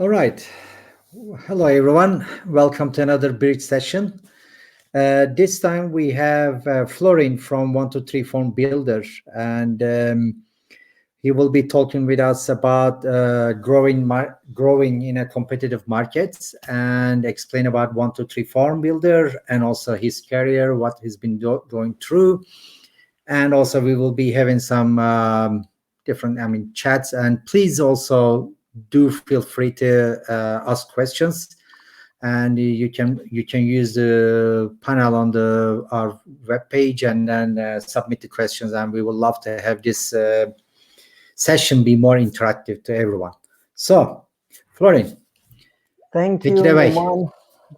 All right. Hello, everyone. Welcome to another bridge session. This time we have Florin from 123 Form Builder, and he will be talking with us about growing in a competitive markets and explain about 123 Form Builder and also his career, what he's been going through, and also we will be having some different chats. And please also do feel free to ask questions, and you can use the panel on the our web page and then submit the questions, and we would love to have this session be more interactive to everyone. So Florin, Thank take you, it away. Numan.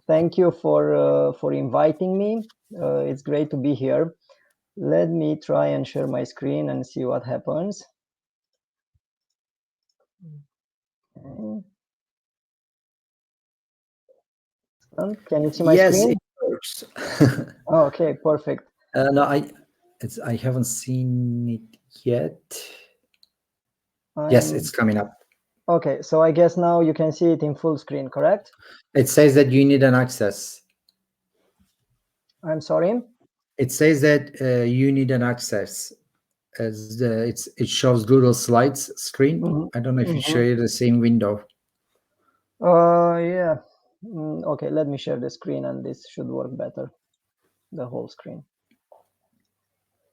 Thank you for inviting me. It's great to be here. Let me try and share my screen and see what happens. Okay. Can you see my Yes, screen? it works. Oh, okay, perfect. No, I haven't seen it yet. Yes, it's coming up. Okay, so I guess now you can see it in full screen, correct? It says that you need an access. I'm sorry? It says that you need an access as it shows Google Slides screen. I don't know if you share the same window. Yeah. Okay, let me share the screen and this should work better. The whole screen.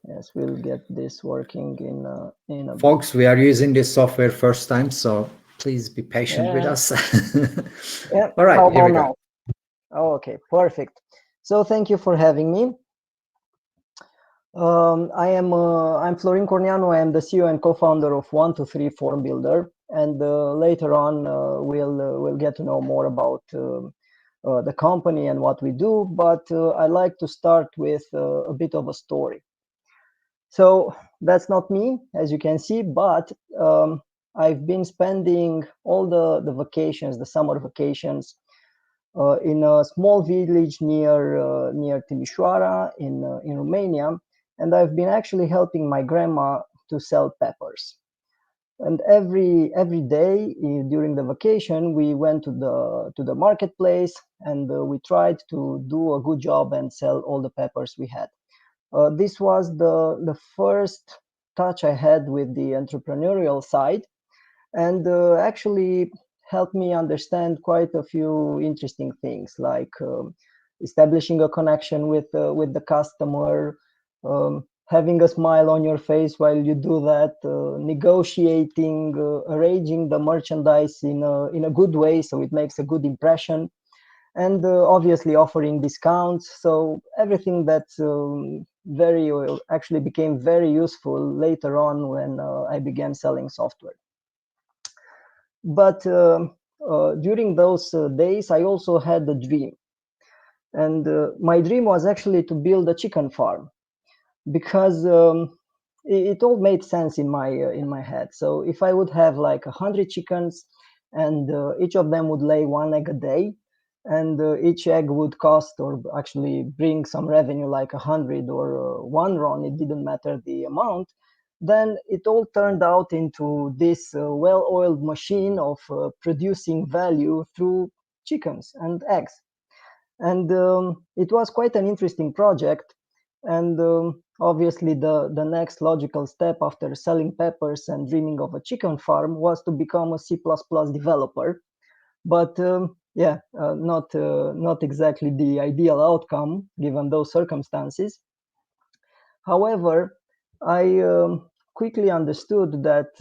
Yes, we'll get this working in a bit. Folks, we are using this software first time, so please be patient with us. Yeah. All right, How here we about go. now? Oh, okay, perfect. So thank you for having me. I'm Florin Cornianu. I am the CEO and co-founder of 123 Form Builder, and later on we'll get to know more about the company and what we do. But I like to start with a bit of a story. So that's not me, as you can see, but I've been spending all the vacations, the summer vacations, in a small village near Timișoara in Romania, and I've been actually helping my grandma to sell peppers. And every day during the vacation, we went to the marketplace, and we tried to do a good job and sell all the peppers we had. This was the first touch I had with the entrepreneurial side, and actually helped me understand quite a few interesting things, like establishing a connection with the customer, having a smile on your face while you do that, negotiating, arranging the merchandise in a good way so it makes a good impression, and obviously offering discounts. So everything that actually became very useful later on when I began selling software. But during those days, I also had a dream. And my dream was actually to build a chicken farm, because it all made sense in my head. So if I would have like 100 chickens, and each of them would lay one egg a day, and each egg would cost or actually bring some revenue like 100 or one RON, it didn't matter the amount, then it all turned out into this well-oiled machine of producing value through chickens and eggs. And it was quite an interesting project. And obviously the next logical step after selling peppers and dreaming of a chicken farm was to become a C++ developer. But yeah, not exactly the ideal outcome given those circumstances. However, I quickly understood that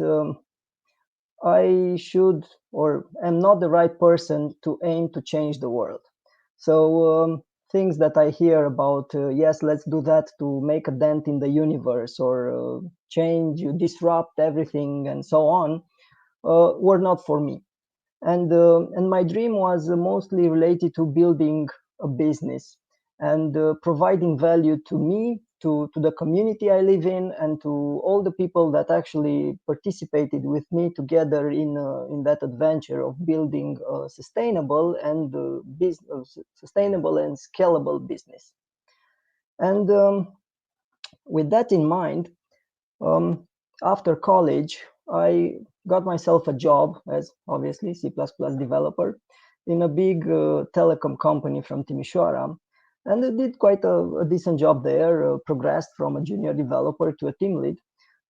I should or am not the right person to aim to change the world. So things that I hear about, yes, let's do that to make a dent in the universe, or change, you disrupt everything, and so on, were not for me. And my dream was mostly related to building a business and providing value to me, to the community I live in, and to all the people that actually participated with me together in that adventure of building a sustainable and scalable business. And with that in mind, after college, I got myself a job as obviously C++ developer in a big telecom company from Timișoara. And I did quite a decent job there, progressed from a junior developer to a team lead.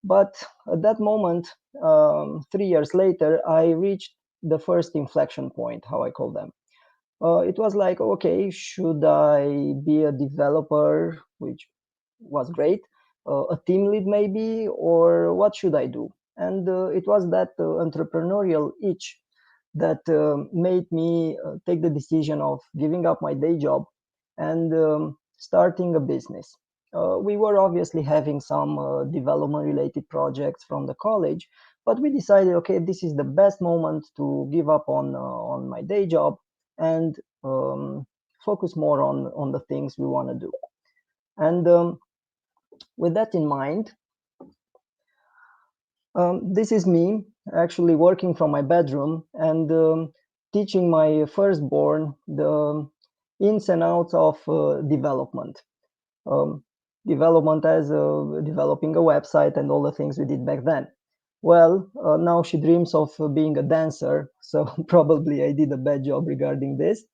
But at that moment, 3 years later, I reached the first inflection point, how I call them. It was like, okay, should I be a developer, which was great, a team lead maybe, or what should I do? And it was that entrepreneurial itch that made me take the decision of giving up my day job and starting a business. We were obviously having some development related projects from the college, but we decided, okay, this is the best moment to give up on my day job and focus more on the things we want to do. And with that in mind, this is me actually working from my bedroom and teaching my firstborn the ins and outs of development. Um, Development as developing a website and all the things we did back then. Well, now she dreams of being a dancer, so probably I did a bad job regarding this.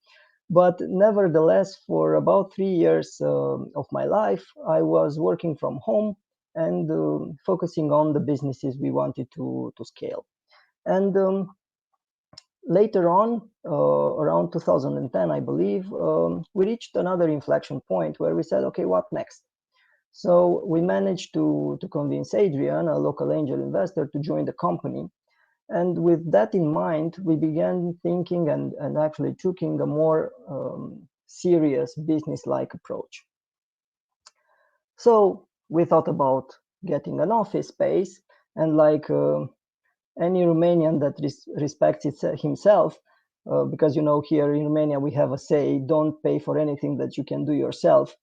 But nevertheless, for about 3 years of my life, I was working from home and focusing on the businesses we wanted to scale. And later on, around 2010, I believe, we reached another inflection point where we said, okay, what next? So we managed to convince Adrian, a local angel investor, to join the company. And with that in mind, we began thinking and actually taking a more serious business-like approach. So we thought about getting an office space, and like any Romanian that respects himself, because here in Romania we have a say, don't pay for anything that you can do yourself.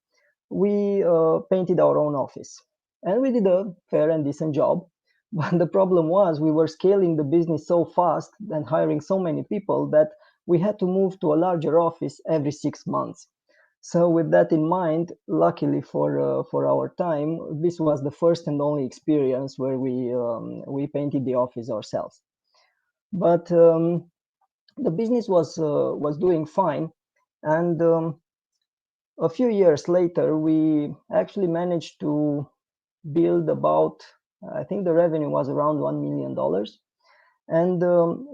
We painted our own office, and we did a fair and decent job. But the problem was we were scaling the business so fast and hiring so many people that we had to move to a larger office every 6 months. So with that in mind, luckily for our time, this was the first and only experience where we painted the office ourselves. But the business was doing fine, and a few years later, we actually managed to build about, I think the revenue was around $1 million. And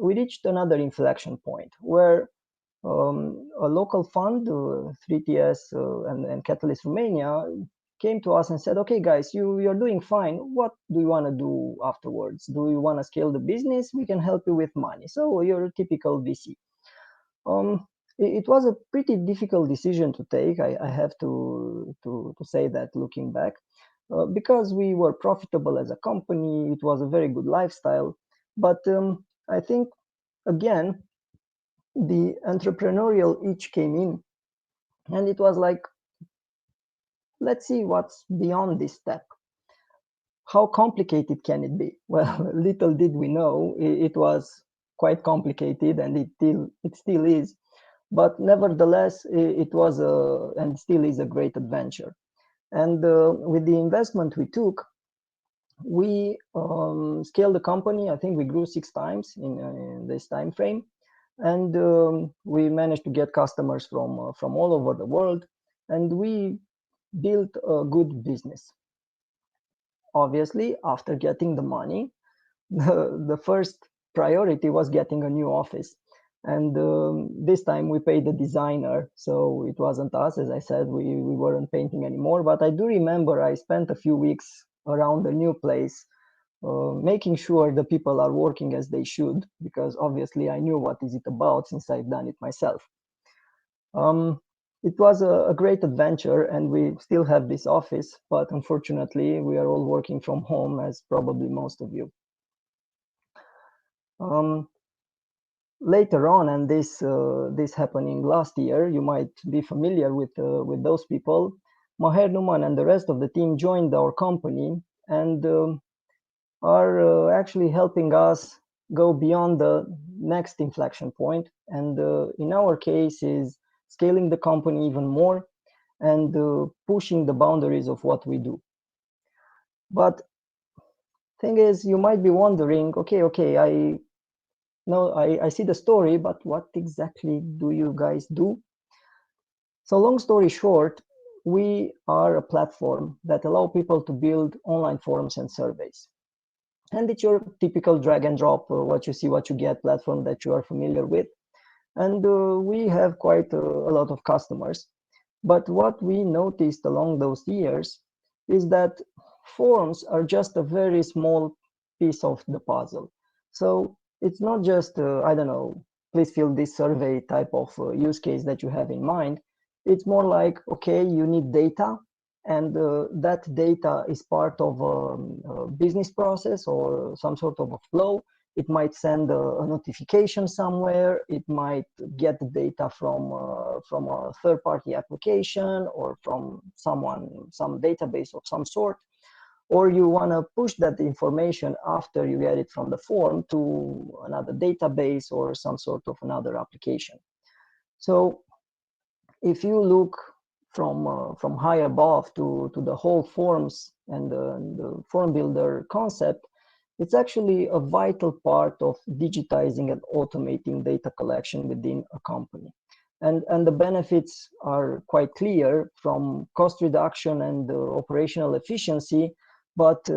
we reached another inflection point where a local fund, 3TS and Catalyst Romania, came to us and said, okay, guys, you're doing fine. What do you want to do afterwards? Do you want to scale the business? We can help you with money. So you're a typical VC. It was a pretty difficult decision to take. I have to say that looking back, because we were profitable as a company. It was a very good lifestyle, but I think again the entrepreneurial itch came in, and it was like, let's see what's beyond this step. How complicated can it be? Well, little did we know it was quite complicated, and it still is. But nevertheless, it was and still is a great adventure. And with the investment we took, we scaled the company. I think we grew 6 times in this time frame, and we managed to get customers from all over the world, and we built a good business. Obviously, after getting the money, the first priority was getting a new office. And this time we paid the designer, so it wasn't us. As I said, we weren't painting anymore. But I do remember I spent a few weeks around the new place, making sure the people are working as they should, because obviously I knew what is it about since I've done it myself. It was a great adventure, and we still have this office, but unfortunately we are all working from home, as probably most of you. Later on, and this happening last year, you might be familiar with those people. Maher Numan and the rest of the team joined our company and are actually helping us go beyond the next inflection point. And in our case, is scaling the company even more and pushing the boundaries of what we do. But Thing is, you might be wondering, okay, I see the story, but what exactly do you guys do? So long story short, we are a platform that allow people to build online forums and surveys. And it's your typical drag and drop, what you see, what you get platform that you are familiar with. And we have quite a lot of customers. But what we noticed along those years is that forms are just a very small piece of the puzzle. So it's not just, I don't know, please fill this survey type of use case that you have in mind. It's more like, okay, you need data, and that data is part of a business process or some sort of a flow. It might send a notification somewhere. It might get the data from a third-party application or from some database of some sort, or you want to push that information after you get it from the form to another database or some sort of another application. So if you look from high above to the whole forms and the form builder concept, it's actually a vital part of digitizing and automating data collection within a company. And the benefits are quite clear, from cost reduction and operational efficiency, but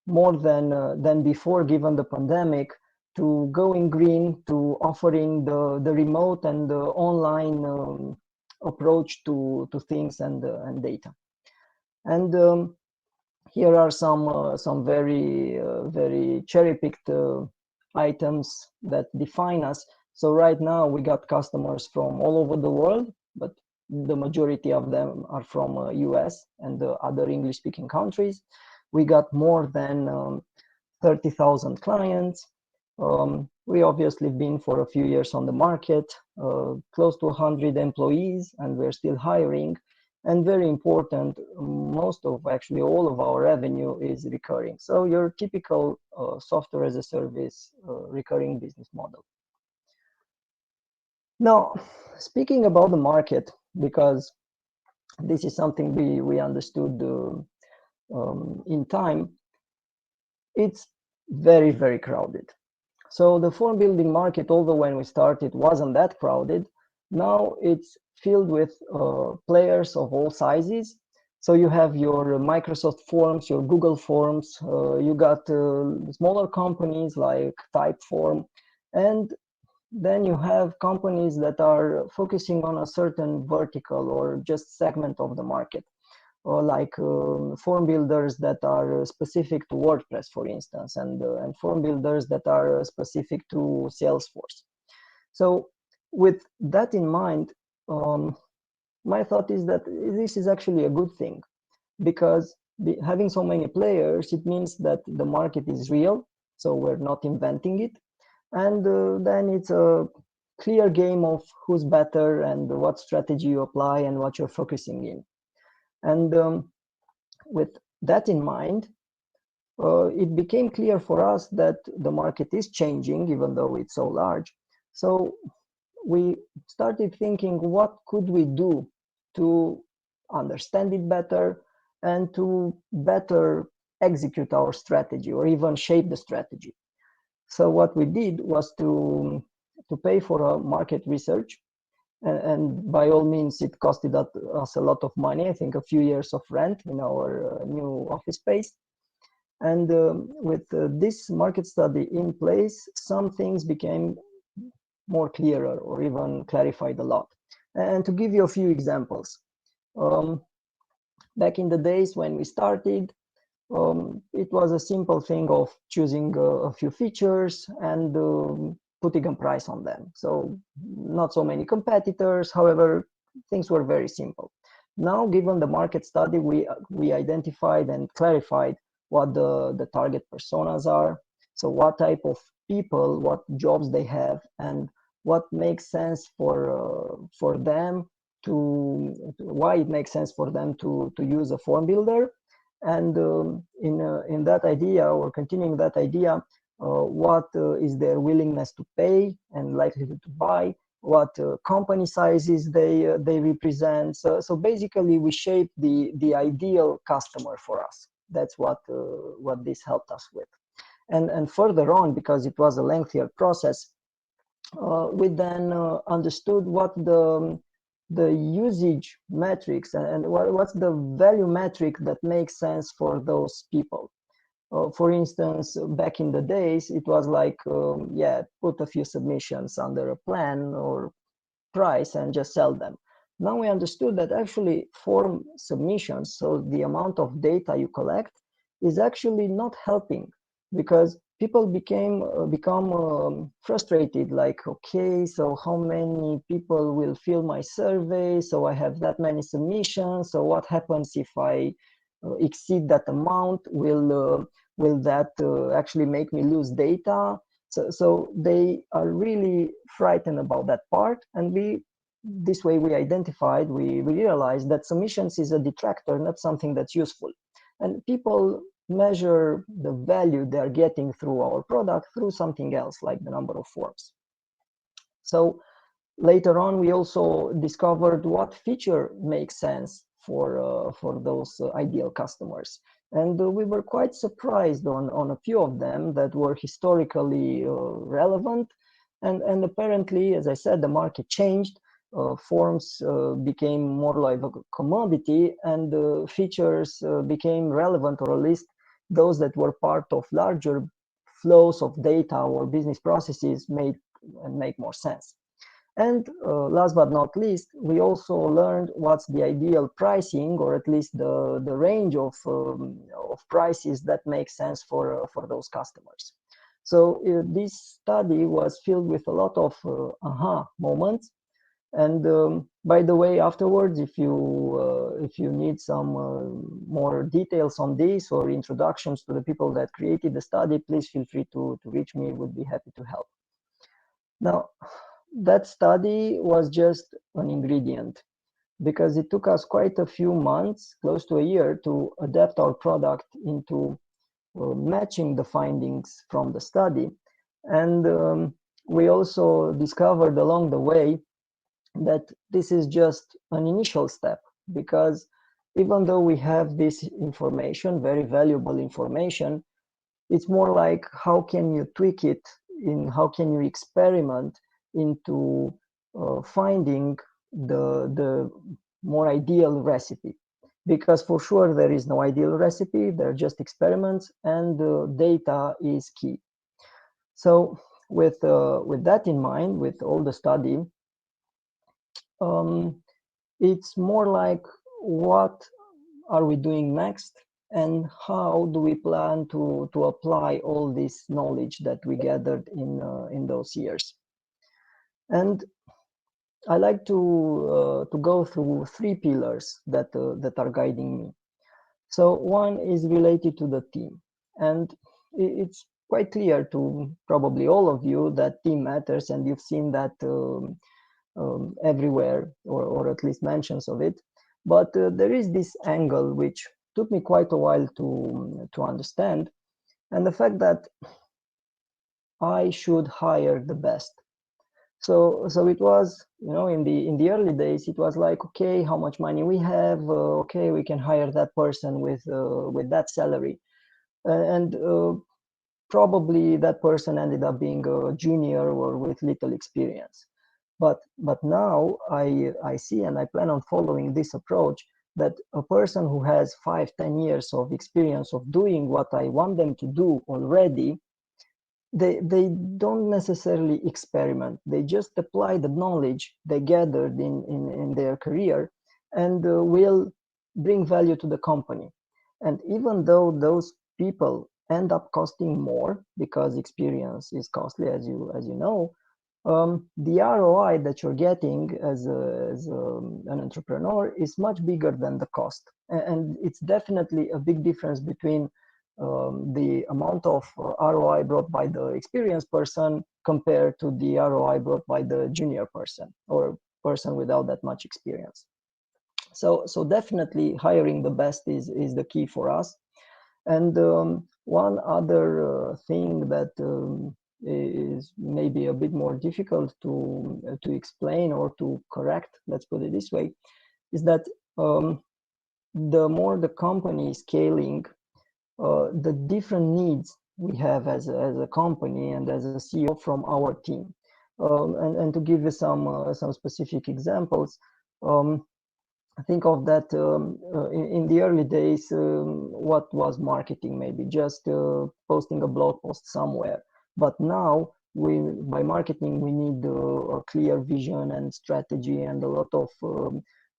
more than before, given the pandemic, to going green, to offering the remote and the online approach to things and data. And here are some very cherry-picked items that define us. So right now we got customers from all over the world, but the majority of them are from US and other English-speaking countries. We got more than 30,000 clients. We obviously been for a few years on the market, close to 100 employees, and we're still hiring. And very important, most of, actually all of our revenue is recurring. So your typical software as a service recurring business model. Now, speaking about the market, because this is something we understood in time, it's very crowded. So the form building market, although when we started wasn't that crowded, now it's filled with players of all sizes. So you have your Microsoft Forms, your Google Forms, you got smaller companies like Typeform, and then you have companies that are focusing on a certain vertical or just segment of the market, or like form builders that are specific to WordPress, for instance, and form builders that are specific to Salesforce. So with that in mind, my thought is that this is actually a good thing, because having so many players, it means that the market is real, so we're not inventing it. And then it's a clear game of who's better and what strategy you apply and what you're focusing in. And with that in mind, it became clear for us that the market is changing, even though it's so large. So we started thinking, what could we do to understand it better and to better execute our strategy or even shape the strategy? So what we did was to pay for a market research. And by all means, it costed us a lot of money, I think a few years of rent in our new office space. And with this market study in place, some things became more clearer or even clarified a lot. And to give you a few examples, back in the days when we started, it was a simple thing of choosing a few features and putting a price on them. So not so many competitors, however, things were very simple. Now, given the market study, we identified and clarified what the target personas are. So what type of people, what jobs they have, and what makes sense for them why it makes sense for them to use a form builder. And in that idea, or continuing that idea, what is their willingness to pay and likelihood to buy, what company sizes they represent. So basically, we shape the ideal customer for us. That's what this helped us with. And further on, because it was a lengthier process, we then understood what the usage metrics and what's the value metric that makes sense for those people. For instance, back in the days, it was like, yeah, put a few submissions under a plan or price and just sell them. Now we understood that actually form submissions, so the amount of data you collect, is actually not helping, because people become frustrated, like, okay, so how many people will fill my survey, so I have that many submissions, so what happens if I exceed that amount? Will that actually make me lose data? So they are really frightened about that part, and this way we realized that submissions is a detractor, not something that's useful. And people measure the value they are getting through our product through something else, like the number of forms. So later on, we also discovered what feature makes sense for those ideal customers. And we were quite surprised on a few of them that were historically relevant. And apparently, as I said, the market changed. Forms became more like a commodity, and features became relevant, or at least those that were part of larger flows of data or business processes make more sense. And last but not least, we also learned what's the ideal pricing, or at least the range of prices that make sense for those customers. So this study was filled with a lot of aha moments. And by the way, afterwards, if you need some more details on this or introductions to the people that created the study, please feel free to reach me. Would be happy to help. Now, that study was just an ingredient, because it took us quite a few months, close to a year, to adapt our product into matching the findings from the study. And we also discovered along the way that this is just an initial step, because even though we have this information, very valuable information, it's more like how can you tweak it, how can you experiment into finding the more ideal recipe. Because for sure there is no ideal recipe, they're just experiments, and data is key. So with that in mind, with all the study, it's more like, what are we doing next, and how do we plan to apply all this knowledge that we gathered in those years? And I like to go through three pillars that are guiding me. So one is related to the team, and it's quite clear to probably all of you that team matters, and you've seen that everywhere, or at least mentions of it. But there is this angle which took me quite a while to understand, and the fact that I should hire the best. So it was, in the early days, it was like, okay, how much money we have? Okay, we can hire that person with that salary, and probably that person ended up being a junior or with little experience. But now I see, and I plan on following this approach, that a person who has 5-10 years of experience of doing what I want them to do already, they don't necessarily experiment. They just apply the knowledge they gathered in their career, and will bring value to the company. And even though those people end up costing more, because experience is costly, as you know, the ROI that you're getting as an entrepreneur is much bigger than the cost. And it's definitely a big difference between the amount of ROI brought by the experienced person compared to the ROI brought by the junior person or person without that much experience. So definitely hiring the best is the key for us. And one other thing that is maybe a bit more difficult to explain or to correct, let's put it this way, is that the more the company is scaling, the different needs we have as a company and as a CEO from our team. And to give you some specific examples, think of that in the early days, what was marketing? Maybe just posting a blog post somewhere. But now, by marketing, we need a clear vision and strategy and a lot of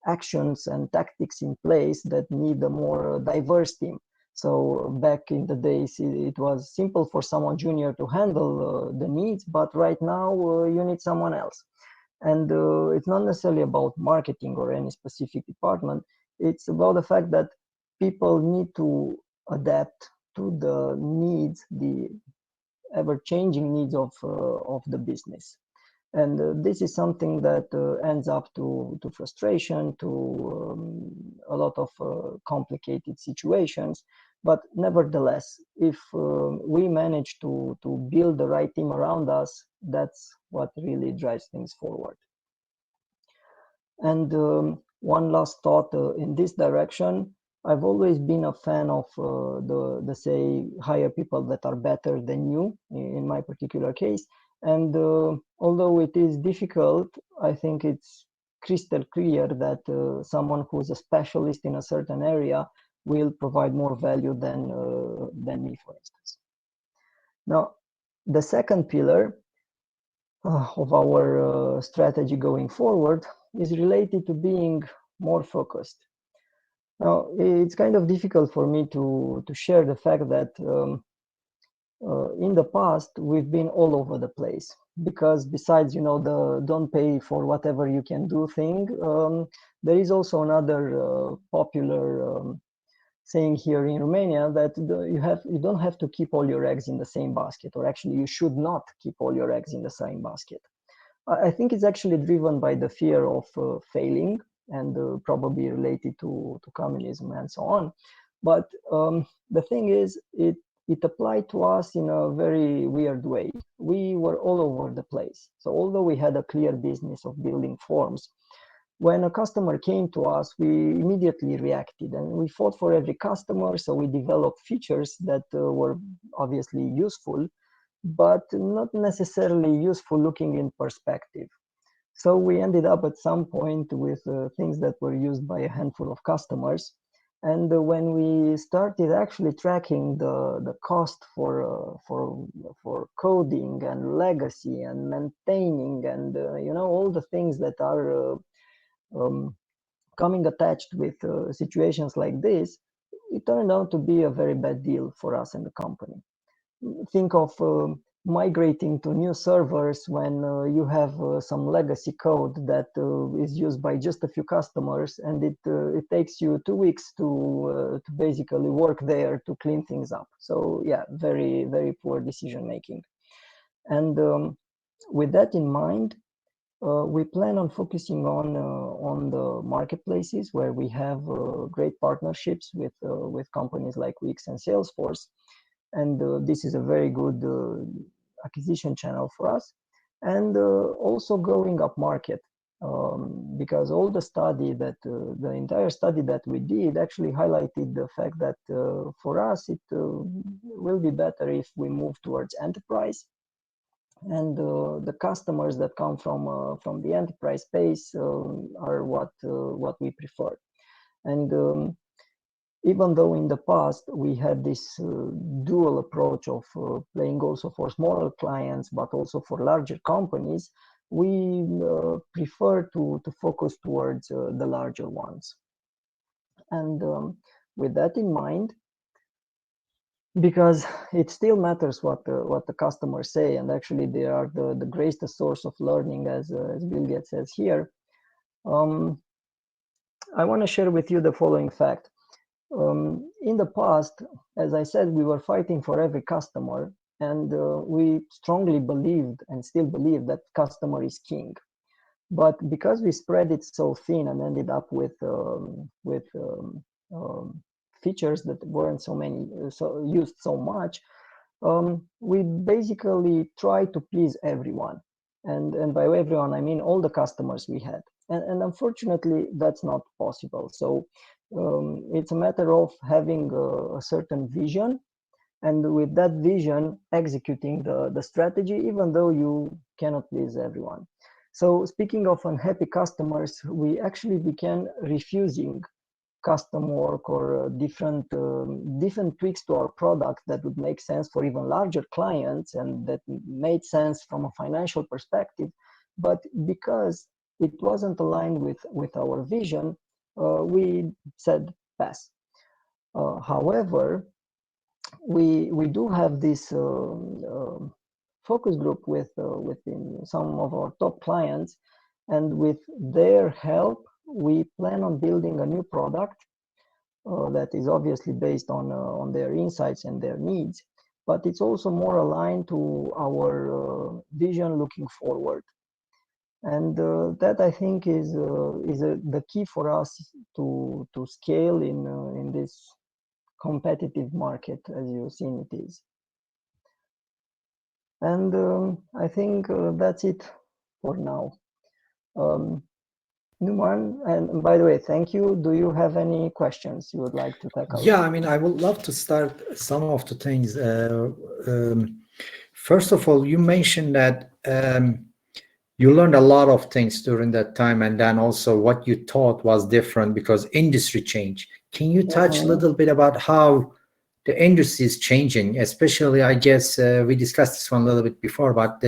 actions and tactics in place that need a more diverse team. So back in the days, it was simple for someone junior to handle the needs, but right now you need someone else. And it's not necessarily about marketing or any specific department. It's about the fact that people need to adapt to the needs, the ever-changing needs of the business. And this is something that ends up to frustration, to a lot of complicated situations. But nevertheless, if we manage to build the right team around us, that's what really drives things forward. And one last thought in this direction, I've always been a fan of the say, hire people that are better than you, in my particular case. And although it is difficult, I think it's crystal clear that someone who's a specialist in a certain area will provide more value than me, for instance. Now, the second pillar of our strategy going forward is related to being more focused. Now, it's kind of difficult for me to share the fact that in the past, we've been all over the place, because besides, the don't pay for whatever you can do thing, there is also another popular saying here in Romania that you don't have to keep all your eggs in the same basket, or actually you should not keep all your eggs in the same basket. I think it's actually driven by the fear of failing, and probably related to communism and so on. But the thing is, it applied to us in a very weird way. We were all over the place. So although we had a clear business of building forms, when a customer came to us, we immediately reacted, and we fought for every customer. So we developed features that were obviously useful, but not necessarily useful looking in perspective. So we ended up at some point with things that were used by a handful of customers. And when we started actually tracking the cost for coding and legacy and maintaining and all the things that are coming attached with situations like this, it turned out to be a very bad deal for us and the company. Think of migrating to new servers when you have some legacy code that is used by just a few customers, and it takes you 2 weeks to basically work there to clean things up. So yeah, very, very poor decision making. And with that in mind, we plan on focusing on the marketplaces where we have great partnerships with companies like Wix and Salesforce, and this is a very good acquisition channel for us. And also going up market, because all the study that the entire study that we did actually highlighted the fact that for us it will be better if we move towards enterprise. And the customers that come from the enterprise space are what we prefer. And even though in the past we had this dual approach of playing also for smaller clients, but also for larger companies, we prefer to focus towards the larger ones. And with that in mind, because it still matters what the customers say, and actually they are the greatest source of learning, as Bill Gates says here. I want to share with you the following fact. In the past, as I said, we were fighting for every customer, and we strongly believed and still believe that customer is king. But because we spread it so thin and ended up with features that weren't used so much, we basically try to please everyone. And by everyone, I mean all the customers we had. and unfortunately that's not possible. So it's a matter of having a certain vision, and with that vision executing the strategy, even though you cannot please everyone. So speaking of unhappy customers, we actually began refusing custom work or different tweaks to our product that would make sense for even larger clients and that made sense from a financial perspective, but because it wasn't aligned with our vision, we said pass. However, we do have this focus group within some of our top clients, and with their help we plan on building a new product that is obviously based on their insights and their needs, but it's also more aligned to our vision looking forward. And that I think is the key for us to scale in this competitive market, as you've seen it is. And I think that's it for now. Numan, and by the way, thank you. Do you have any questions you would like to tackle? Yeah, I mean, I would love to start some of the things. First of all, you mentioned that you learned a lot of things during that time, and then also what you thought was different because industry changed. Can you touch a little bit about how the industry is changing? Especially, I guess we discussed this one a little bit before, but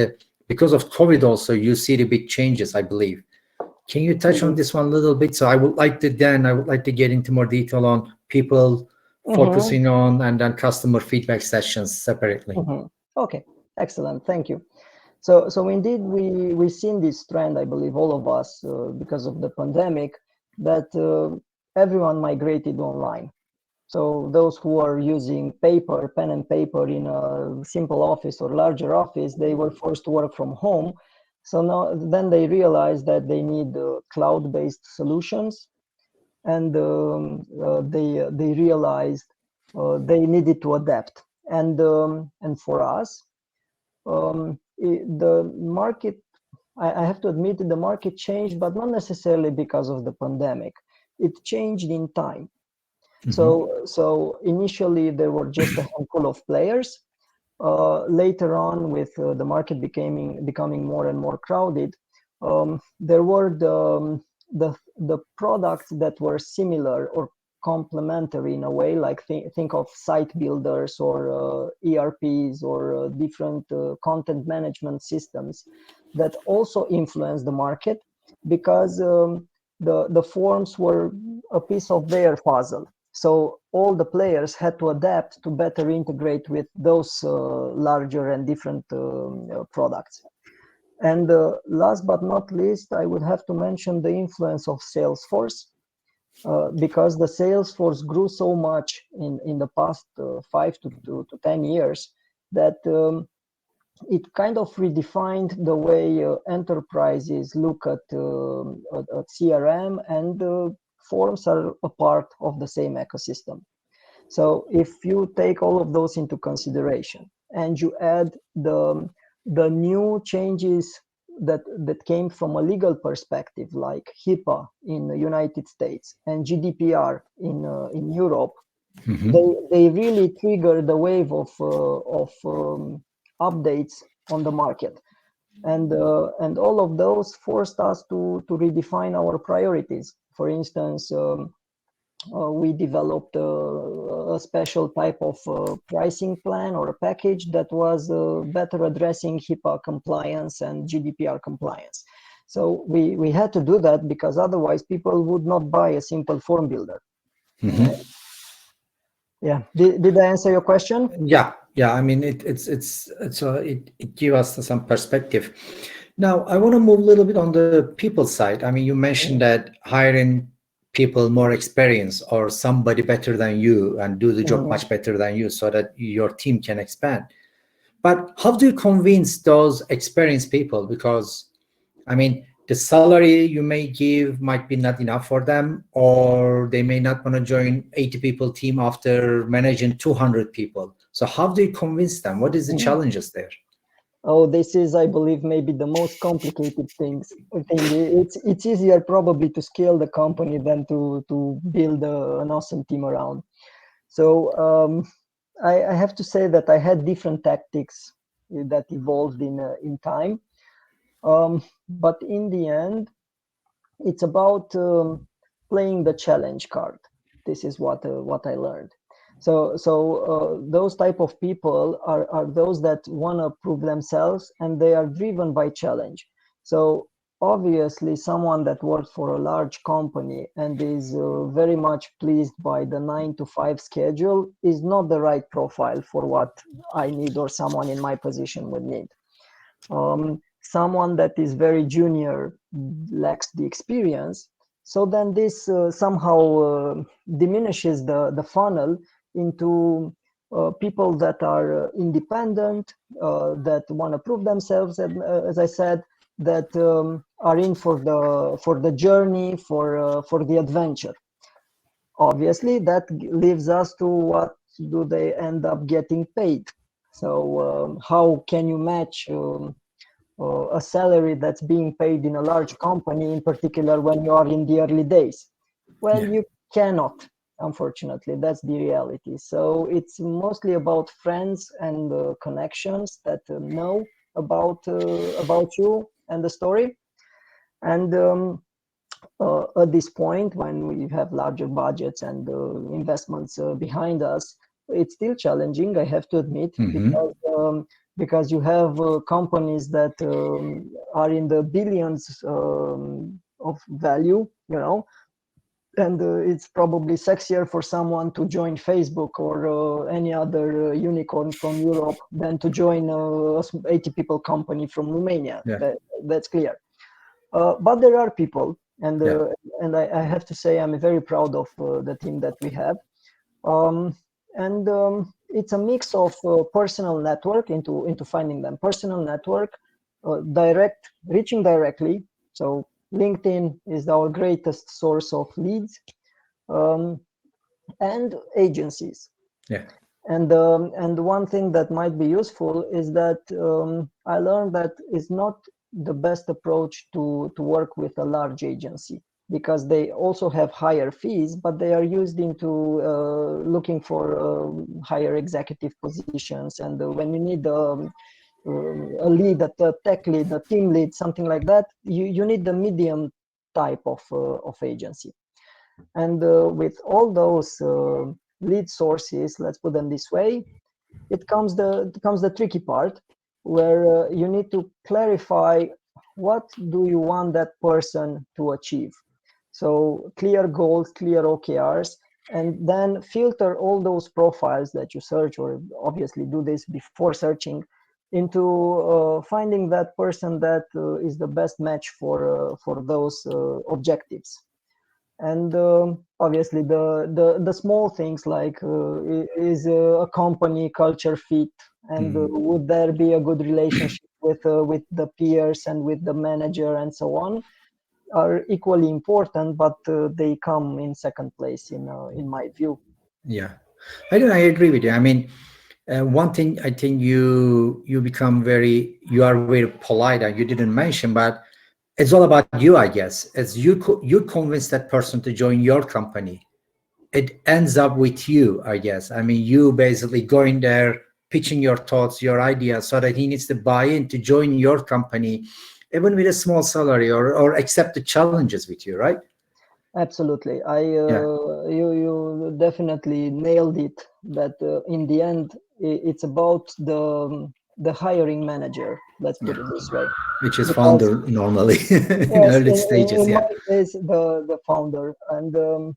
because of COVID also, you see the big changes, I believe. Can you touch on this one a little bit? So I would like to get into more detail on people focusing on and then customer feedback sessions separately. Okay, excellent. Thank you. So indeed, we've seen this trend, I believe, all of us, because of the pandemic, that everyone migrated online. So those who are using pen and paper in a simple office or larger office, they were forced to work from home. So now then they realized that they need cloud-based solutions, and they realized they needed to adapt. And for us, the market, I have to admit, the market changed, but not necessarily because of the pandemic. It changed in time. So initially there were just a handful of players. Later on, with the market becoming more and more crowded, there were the products that were similar or complementary in a way, like think of site builders or ERPs or different content management systems that also influence the market, because the forms were a piece of their puzzle. So all the players had to adapt to better integrate with those larger and different products. And last but not least, I would have to mention the influence of Salesforce, because the Salesforce grew so much in the past 5 to 10 years that it kind of redefined the way enterprises look at CRM, and forms are a part of the same ecosystem. So if you take all of those into consideration and you add the new changes that came from a legal perspective, like HIPAA in the United States and GDPR in Europe, they really triggered the wave of updates on the market, and all of those forced us to redefine our priorities. For instance, we developed a special type of pricing plan or a package that was better addressing HIPAA compliance and GDPR compliance. So we had to do that, because otherwise people would not buy a simple form builder. Yeah. Did I answer your question? Yeah. I mean, it gives us some perspective. Now, I want to move a little bit on the people side. I mean, you mentioned that hiring people more experienced or somebody better than you and do the job much better than you, so that your team can expand. But how do you convince those experienced people? Because, I mean, the salary you may give might be not enough for them, or they may not want to join 80 people team after managing 200 people. So how do you convince them? What is the challenges there? Oh, this is, I believe, maybe the most complicated thing. It's easier probably to scale the company than to build an awesome team around. So I have to say that I had different tactics that evolved in time. But in the end, it's about playing the challenge card. This is what I learned. So those type of people are those that want to prove themselves, and they are driven by challenge. So obviously someone that works for a large company and is very much pleased by the 9 to 5 schedule is not the right profile for what I need or someone in my position would need. Someone that is very junior lacks the experience. So then this somehow diminishes the funnel into people that are independent, that want to prove themselves, and as I said, that are in for the journey, for the adventure. Obviously, that leaves us to what do they end up getting paid. So how can you match a salary that's being paid in a large company, in particular when you are in the early days? Well, Yeah. you cannot, unfortunately. That's the reality. So it's mostly about friends and connections that know about you and the story. And at this point, when we have larger budgets and investments behind us, it's still challenging, I have to admit, Hmm. because you have companies that are in the billions of value, and it's probably sexier for someone to join Facebook or any other unicorn from Europe than to join a 80 people company from Romania. Yeah. That's clear. But there are people, and Yeah. I have to say I'm very proud of the team that we have. Um, and it's a mix of personal network into finding them, personal network, direct reaching directly. So LinkedIn is our greatest source of leads, um, and agencies. Yeah. And one thing that might be useful is that I learned that it's not the best approach to work with a large agency, because they also have higher fees, but they are used into looking for higher executive positions. And when you need a lead, a tech lead, a team lead, something like that, you need the medium type of agency. And with all those lead sources, let's put them this way, it comes the tricky part, where you need to clarify what do you want that person to achieve. So clear goals, clear OKRs, and then filter all those profiles that you search, or obviously do this before searching, into finding that person that is the best match for those objectives. And obviously the small things like is a company culture fit, and Mm. would there be a good relationship with the peers and with the manager and so on, are equally important, but they come in second place in my view. Yeah. I don't. I agree with you. I mean, one thing I think you are very polite and you didn't mention, but it's all about you, I guess. As you convince that person to join your company, it ends up with you, I guess. I mean, you basically going there, pitching your thoughts, your ideas, so that he needs to buy in to join your company, even with a small salary, or accept the challenges with you, right? Absolutely. Yeah. You definitely nailed it. That in the end, it's about the hiring manager. Let's put Yeah. it this way, Which is because founder normally in yes, early stages. in my Yeah. case, the founder, and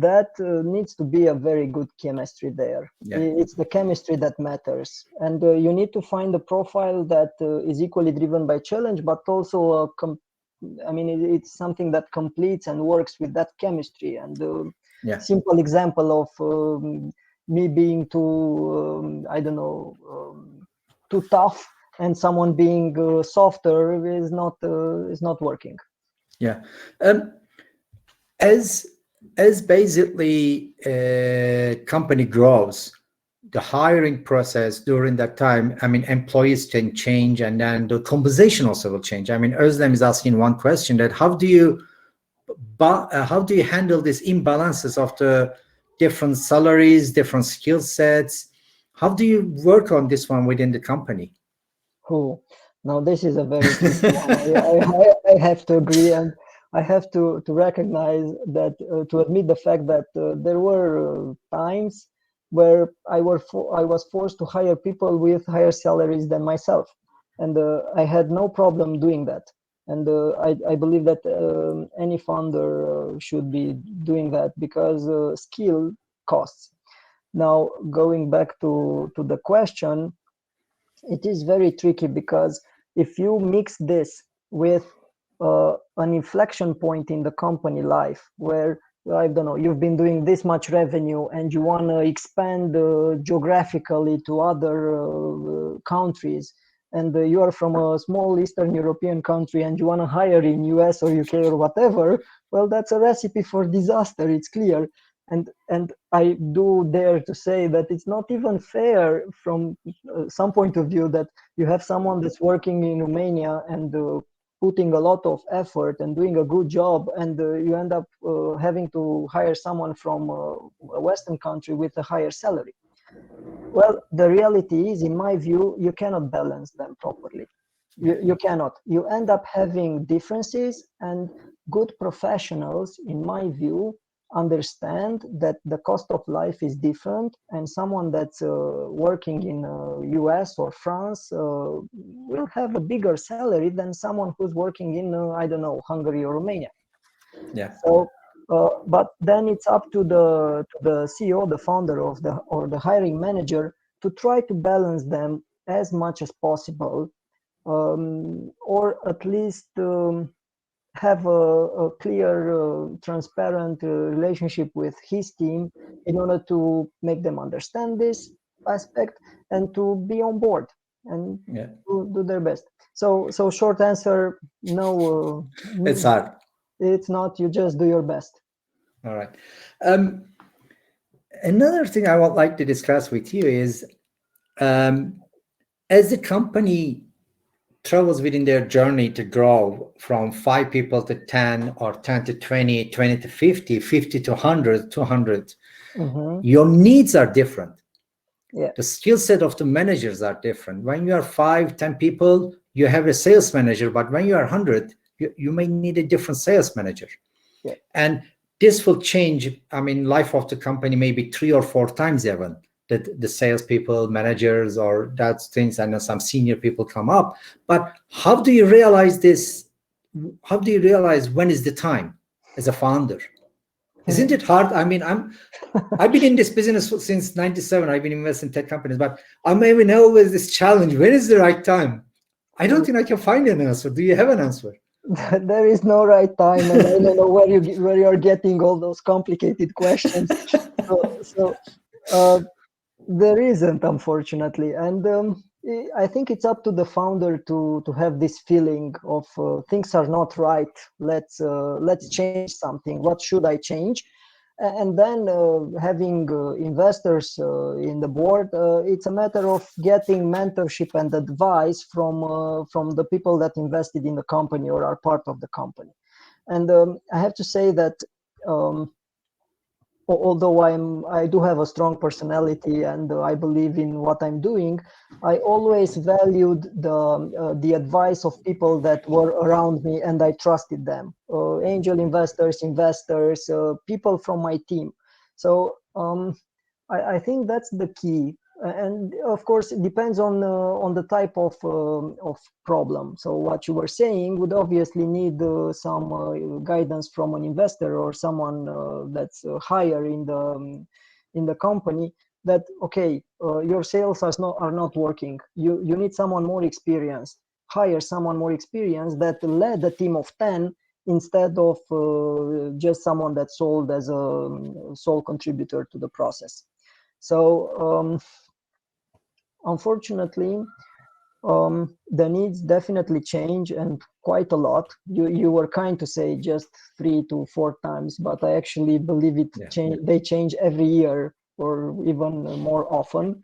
that needs to be a very good chemistry there. Yeah. It's the chemistry that matters, and you need to find a profile that is equally driven by challenge, but also I mean, it's something that completes and works with that chemistry. And Yeah. simple example of me being too, I don't know, too tough, and someone being softer is not working. Yeah. Um, as as basically company grows, the hiring process during that time, I mean, employees can change, and then the compensation also will change. I mean, Özlem is asking one question, that how do you handle these imbalances of the different salaries, different skill sets? How do you work on this one within the company? Oh, now this is a very tricky one. I have to agree, and I have to recognize that, to admit the fact that there were times where I was forced to hire people with higher salaries than myself, and I had no problem doing that. And I believe that any founder should be doing that, because skill costs. Now, going back to the question, it is very tricky, because if you mix this with an inflection point in the company life, where, I don't know, you've been doing this much revenue and you want to expand geographically to other countries, and you are from a small Eastern European country and you want to hire in US or UK or whatever, well, that's a recipe for disaster, it's clear. And I do dare to say that it's not even fair from some point of view, that you have someone that's working in Romania and putting a lot of effort and doing a good job, and you end up having to hire someone from a Western country with a higher salary. Well, the reality is, in my view, you cannot balance them properly. You cannot. You end up having differences, and good professionals, in my view, understand that the cost of life is different, and someone that's working in US or France will have a bigger salary than someone who's working in, I don't know, Hungary or Romania. Yeah. So, but then it's up to the CEO, the founder of the hiring manager, to try to balance them as much as possible, or at least have a clear, transparent relationship with his team, in order to make them understand this aspect and to be on board and do their best. So short answer, no. It's hard. It's not. You just do your best. All right. Another thing I would like to discuss with you is, as the company travels within their journey to grow from 5 people to 10, or 10 to 20, 20 to 50, 50 to 100, 200, your needs are different. Yeah. The skill set of the managers are different. When you are 5, 10 people, you have a sales manager, but when you are 100, you may need a different sales manager. Yeah. And this will change, I mean, life of the company maybe 3 or 4 times even, that the salespeople, managers, or that's things, and some senior people come up. But how do you realize this? How do you realize when is the time as a founder? Isn't it hard? I mean, I've been in this business since 97. I've been investing in tech companies, but I'm even always this challenge. When is the right time? I don't think I can find an answer. Do you have an answer? There is no right time, and I don't know where you are getting all those complicated questions. So there isn't, unfortunately, and I think it's up to the founder to have this feeling of things are not right. Let's change something. What should I change? And then having investors in the board, it's a matter of getting mentorship and advice from the people that invested in the company or are part of the company. And I have to say that although I do have a strong personality and I believe in what I'm doing, I always valued the advice of people that were around me, and I trusted them. Angel investors, people from my team. So I think that's the key. And of course, it depends on the type of problem. So what you were saying would obviously need some guidance from an investor or someone that's higher in the company. That okay, your sales are not working. You need someone more experienced. Hire someone more experienced that led a team of 10 instead of just someone that sold as a sole contributor to the process. So unfortunately, the needs definitely change, and quite a lot. You were kind to say just 3 to 4 times, but I actually believe they change every year or even more often.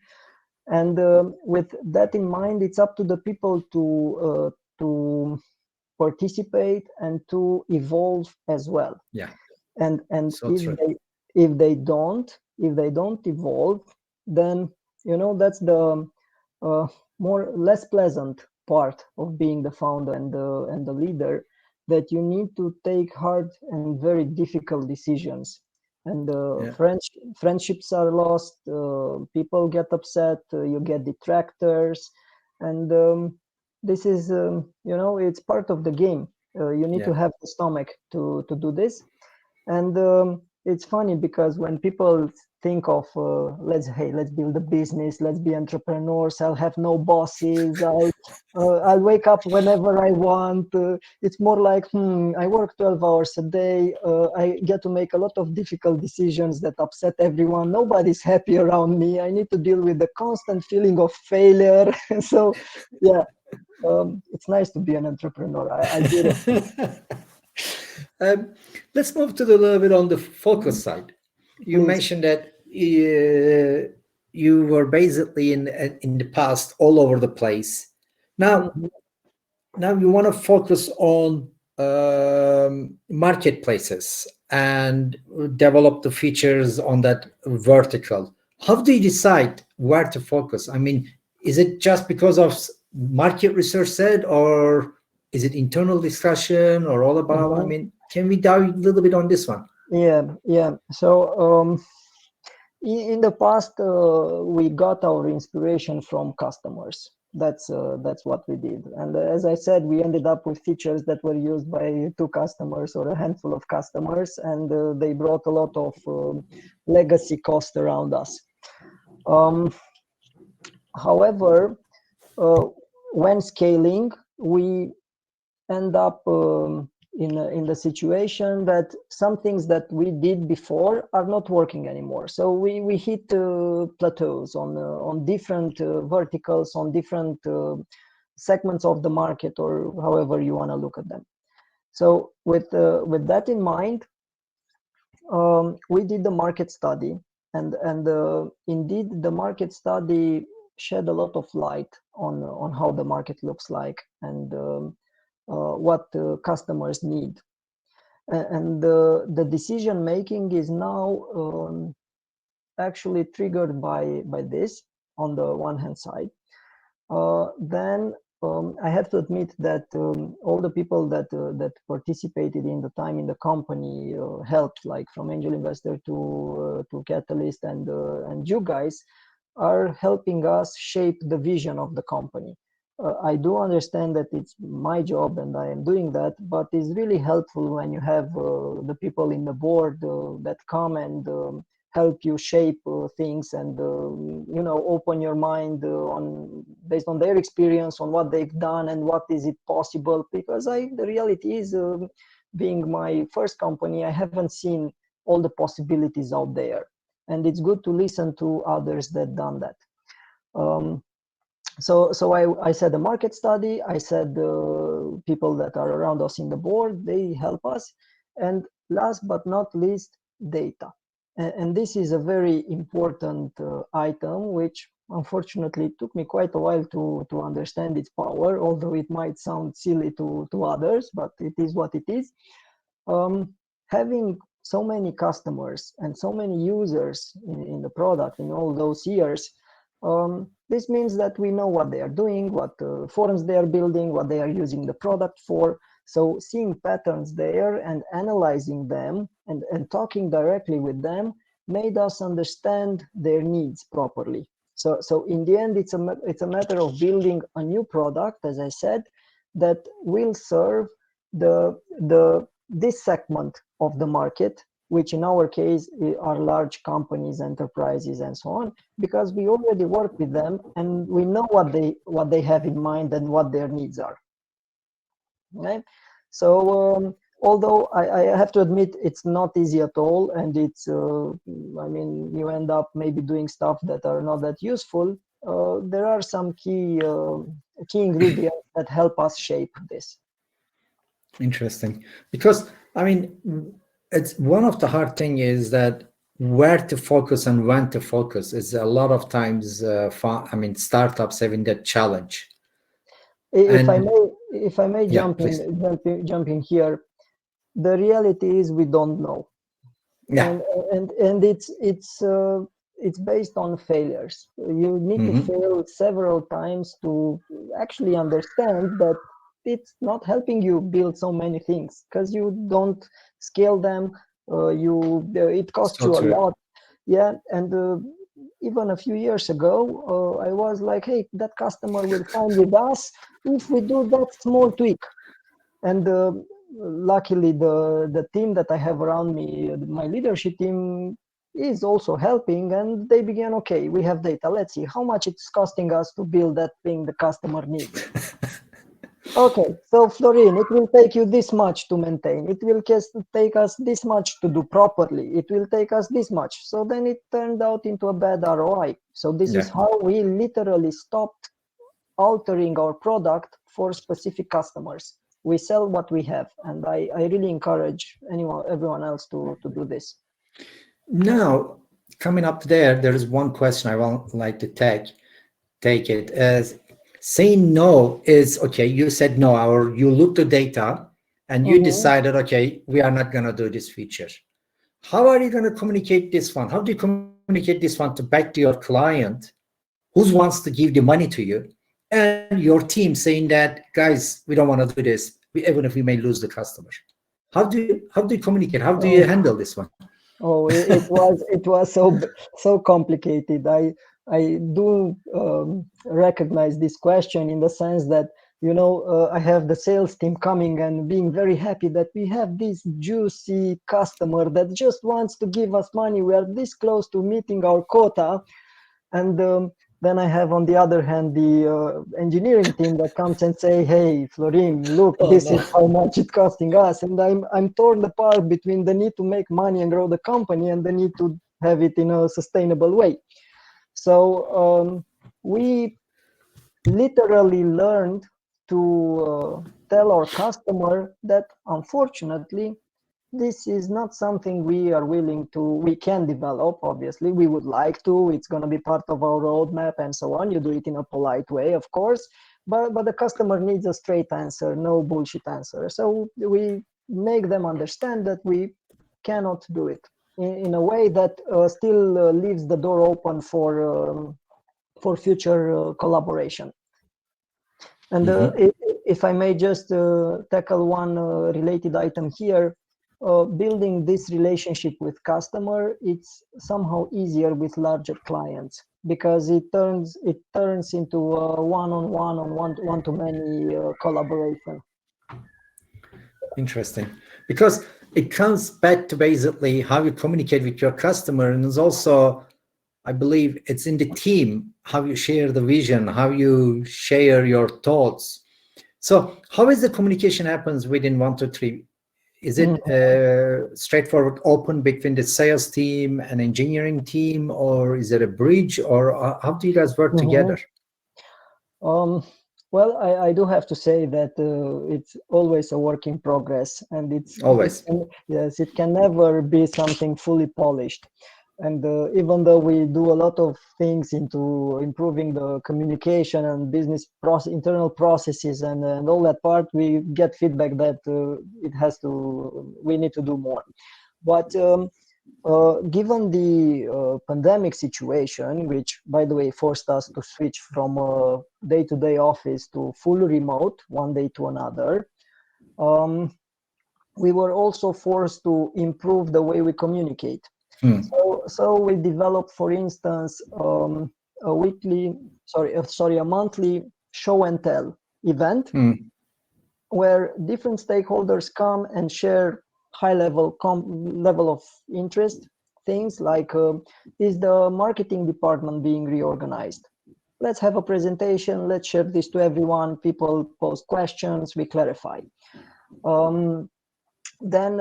And with that in mind, it's up to the people to participate and to evolve as well. Yeah. And So true. if they don't evolve, then that's the uh, more less pleasant part of being the founder and the leader, that you need to take hard and very difficult decisions, and Yeah. friendships are lost, people get upset, you get detractors, and this is it's part of the game. You need to Yeah. have the stomach to do this. And it's funny because when people think of let's build a business, let's be entrepreneurs, I'll have no bosses, I'll wake up whenever I want, it's more like, I work 12 hours a day, I get to make a lot of difficult decisions that upset everyone, nobody's happy around me, I need to deal with the constant feeling of failure. So yeah, it's nice to be an entrepreneur. I did it. Um, let's move to the little bit on the focus side. You Please. mentioned that you were basically in the past all over the place. Now, Mhm. now you want to focus on marketplaces and develop the features on that vertical. How do you decide where to focus? I mean, is it just because of market research said, or is it internal discussion, or all about? I Mhm. mean, can we dive a little bit on this one? Yeah. So in the past, we got our inspiration from customers. That's what we did. And as I said, we ended up with features that were used by two customers or a handful of customers, and they brought a lot of legacy cost around us. Um, However, uh, when scaling, we end up in the situation that some things that we did before are not working anymore. So we hit plateaus on different verticals, on different segments of the market, or however you want to look at them. So with that in mind, we did the market study, and indeed the market study shed a lot of light on how the market looks like, and what customers need. And the decision making is now actually triggered by this on the one hand side. Then I have to admit that all the people that participated in the time in the company helped, like from angel investor to Catalyst and you guys are helping us shape the vision of the company. I do understand that it's my job and I am doing that, but it's really helpful when you have the people in the board that come and help you shape things, and open your mind on based on their experience on what they've done and what is it possible. Because the reality is, being my first company, I haven't seen all the possibilities out there, and it's good to listen to others that done that. um, so I said the market study, I said the people that are around us in the board, they help us, and last but not least, data. And this is a very important item, which unfortunately took me quite a while to understand its power, although it might sound silly to others, but it is what it is. Having so many customers and so many users in the product in all those years, this means that we know what they are doing, what forums they are building, what they are using the product for. So seeing patterns there and analyzing them and talking directly with them made us understand their needs properly. So in the end, it's a matter of building a new product, as I said, that will serve this segment of the market, which in our case are large companies, enterprises, and so on, because we already work with them and we know what they have in mind and what their needs are. Okay? So although I have to admit it's not easy at all, and it's you end up maybe doing stuff that are not that useful. There are some key ingredients that help us shape this. Interesting, because I mean, it's one of the hard thing is that where to focus and when to focus is a lot of times, startups having that challenge. If I And may, if I may yeah, please. jump in here, the reality is we don't know, Yeah. and it's based on failures. You need to Hmm. fail several times to actually understand that it's not helping you build so many things because you don't scale them. It costs So you a true. lot. Yeah, and even a few years ago, I was like, hey, that customer will sign with us if we do that small tweak. And luckily, the team that I have around me, my leadership team, is also helping, and they began, okay, we have data, let's see how much it's costing us to build that thing the customer needs. Okay, so Florin, it will take you this much to maintain. It will take us this much to do properly. It will take us this much. So then it turned out into a bad ROI. So this is Yeah. how we literally stopped altering our product for specific customers. We sell what we have, and I really encourage everyone else to do this. Now, coming up there is one question I want like to take it as saying no is okay. You said no, or you looked the data and you Mhm. decided, okay, we are not going to do this feature. How are you going to communicate this one? How do you communicate this one to back to your client who wants to give the money to you and your team saying that, guys, we don't want to do this, even if we may lose the customer? How do you communicate? How do you Oh, handle this one? it was so complicated. I do recognize this question in the sense that I have the sales team coming and being very happy that we have this juicy customer that just wants to give us money. We are this close to meeting our quota, and then I have on the other hand the engineering team that comes and say, hey Florin, look, Oh this is no. how much it's costing us, and I'm torn apart between the need to make money and grow the company and the need to have it in a sustainable way. So we literally learned to tell our customer that unfortunately this is not something we can develop. Obviously we would like to, it's going to be part of our roadmap and so on. You do it in a polite way, of course, but the customer needs a straight answer, no bullshit answer. So we make them understand that we cannot do it in a way that still leaves the door open for future collaboration. And Hmm. if I may just tackle one related item here, building this relationship with customer, it's somehow easier with larger clients because it turns into a one-on-one on one-to-many collaboration. Interesting. Because it comes back to basically how you communicate with your customer. And it's also, I believe, it's in the team, how you share the vision, how you share your thoughts. So how is the communication happens within 123? Is it Mhm. straightforward, open between the sales team and engineering team, or is it a bridge, or how do you guys work Mhm. together? Um, well, I do have to say that it's always a work in progress, and Always. yes, it can never be something fully polished. And even though we do a lot of things into improving the communication and internal processes and all that part, we get feedback that we need to do more. But given the pandemic situation, which, by the way, forced us to switch from day-to-day office to full remote, one day to another, um, we were also forced to improve the way we communicate. Hmm. So we developed, for instance, a monthly show and tell event Hmm. where different stakeholders come and share high level of interest things like is the marketing department being reorganized? Let's have a presentation, let's share this to everyone, people post questions, we clarify. um, then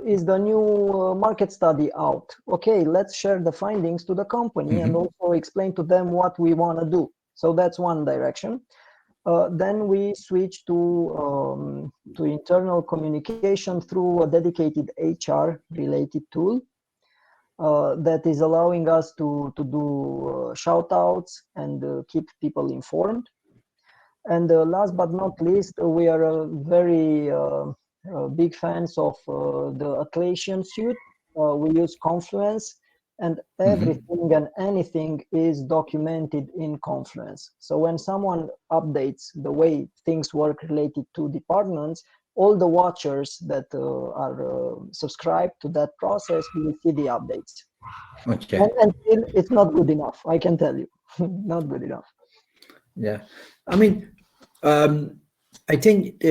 is the new market study out? Okay, let's share the findings to the company and Hmm. also explain to them what we want to do. So that's one direction. Then we switch to internal communication through a dedicated HR related tool. that is allowing us to do shout outs and keep people informed. And last but not least, we are very big fans of the Atlassian suite. We use Confluence, and everything and anything is documented in Confluence. So when someone updates the way things work related to departments, all the watchers that are subscribed to that process will see the updates. Okay. And still, it's not good enough, I can tell you. Not good enough. Yeah. I mean, I think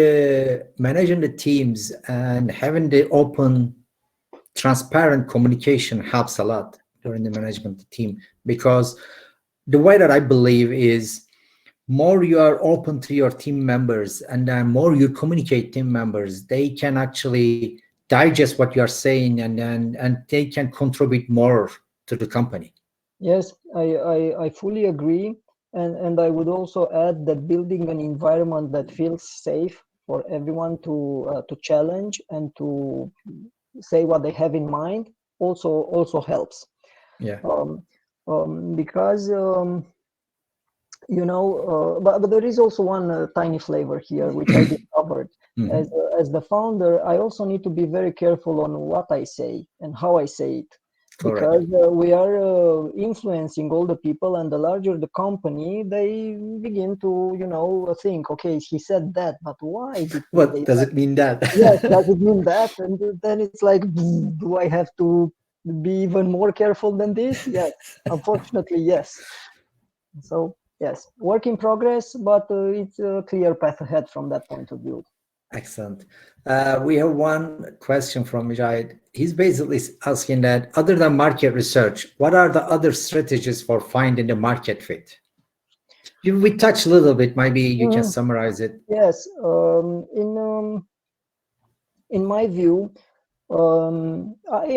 managing the teams and having the open, transparent communication helps a lot during the management team, because the way that I believe is more you are open to your team members and then more you communicate team members, they can actually digest what you are saying, and they can contribute more to the company. Yes, I fully agree. And I would also add that building an environment that feels safe for everyone to challenge and to say what they have in mind also helps. Yeah. Because but there is also one tiny flavor here which I discovered. As the founder, I also need to be very careful on what I say and how I say it, Correct. because we are influencing all the people, and the larger the company, they begin to think, okay, he said that, but why did he What say does that? it mean that? Yes, does it mean that? And then it's like, do I have to be even more careful than this? Yes, unfortunately, yes. So yes, work in progress, but it's a clear path ahead from that point of view. Excellent. We have one question from Mujahid. He's basically asking that other than market research, what are the other strategies for finding the market fit? We touched a little bit. Maybe you can Mhm. summarize it. Yes, in my view,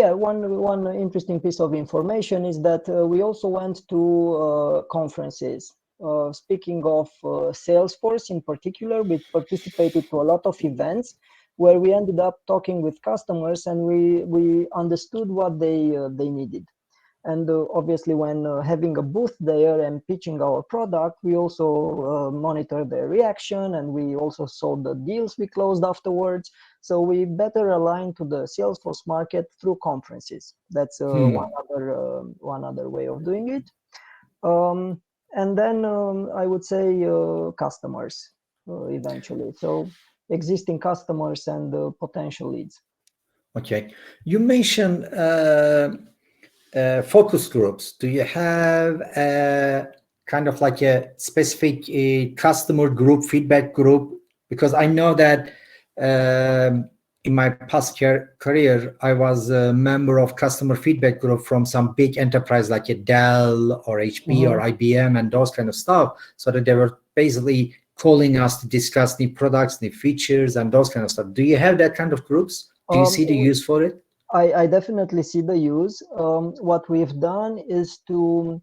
yeah, one interesting piece of information is that we also went to conferences. Speaking of Salesforce in particular, we participated to a lot of events where we ended up talking with customers, and we understood what they needed. And obviously, when having a booth there and pitching our product, we also monitor their reaction, and we also saw the deals we closed afterwards. So we better align to the Salesforce market through conferences. That's one other way of doing it. And then I would say customers eventually. So existing customers and potential leads. Okay. You mentioned focus groups. Do you have a kind of like a specific customer group, feedback group? Because I know that in my past career, I was a member of customer feedback group from some big enterprise like a Dell or HP or Mhm. IBM and those kind of stuff. So that they were basically calling us to discuss new products, new features, and those kind of stuff. Do you have that kind of groups? Do you see the use for it? I definitely see the use. What we've done is to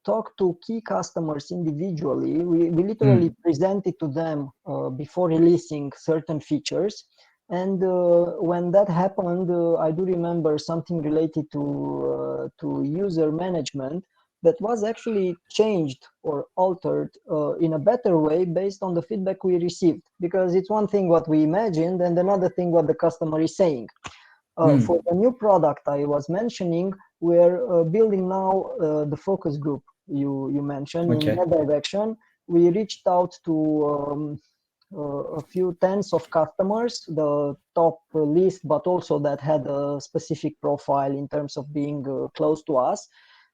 talk to key customers individually. We literally presented to them before releasing certain features. And when that happened, I do remember something related to user management that was actually changed or altered in a better way based on the feedback we received. Because it's one thing what we imagined, and another thing what the customer is saying. For the new product I was mentioning, we're building now the focus group you mentioned. In Okay. that direction, we reached out to a few tens of customers, the top list, but also that had a specific profile in terms of being close to us.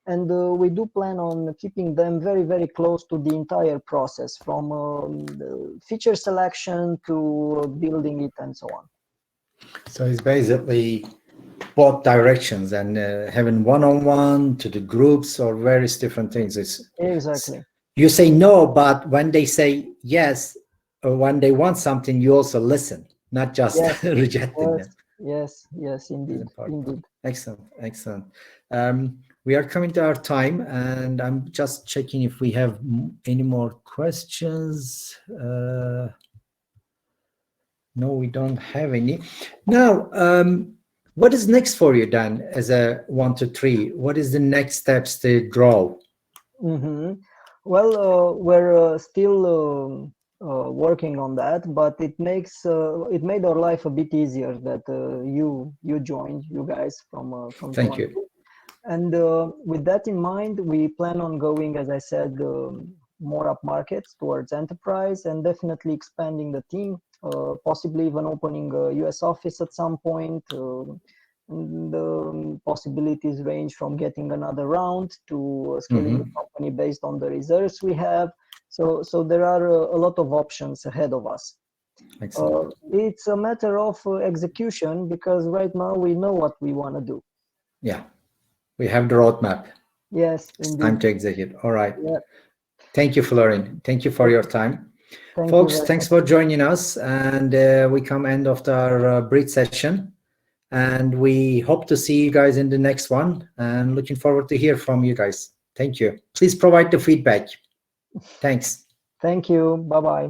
And we do plan on keeping them very, very close to the entire process, from the feature selection to building it and so on. So it's basically both directions, and having one-on-one to the groups or various different things. Exactly. You say no, but when they say yes, or when they want something, you also listen, not just Yes, rejecting yes, them. yes, It's indeed, important. indeed. Excellent, excellent. We are coming to our time, and I'm just checking if we have any more questions. No, we don't have any. Now, What is next for you, Dan, as a 1 to 3? What is the next steps to draw? Mm-hmm. Well, we're still working on that, but it made our life a bit easier that you joined, you guys from Thank Toronto. you. And with that in mind, we plan on going, as I said, more up markets towards enterprise and definitely expanding the team, possibly even opening a US office at some point. And the possibilities range from getting another round to scaling the company based on the reserves we have. So there are a lot of options ahead of us. Excellent. It's a matter of execution because right now we know what we want to do. Yeah, we have the roadmap. Yes, It's time indeed. to execute. All right. Yeah. Thank you, Florin. Thank you for your time. Thank you Folks, very thanks much. for joining us. And we come end of our bridge session. And we hope to see you guys in the next one. And looking forward to hear from you guys. Thank you. Please provide the feedback. Thanks. Thank you. Bye-bye.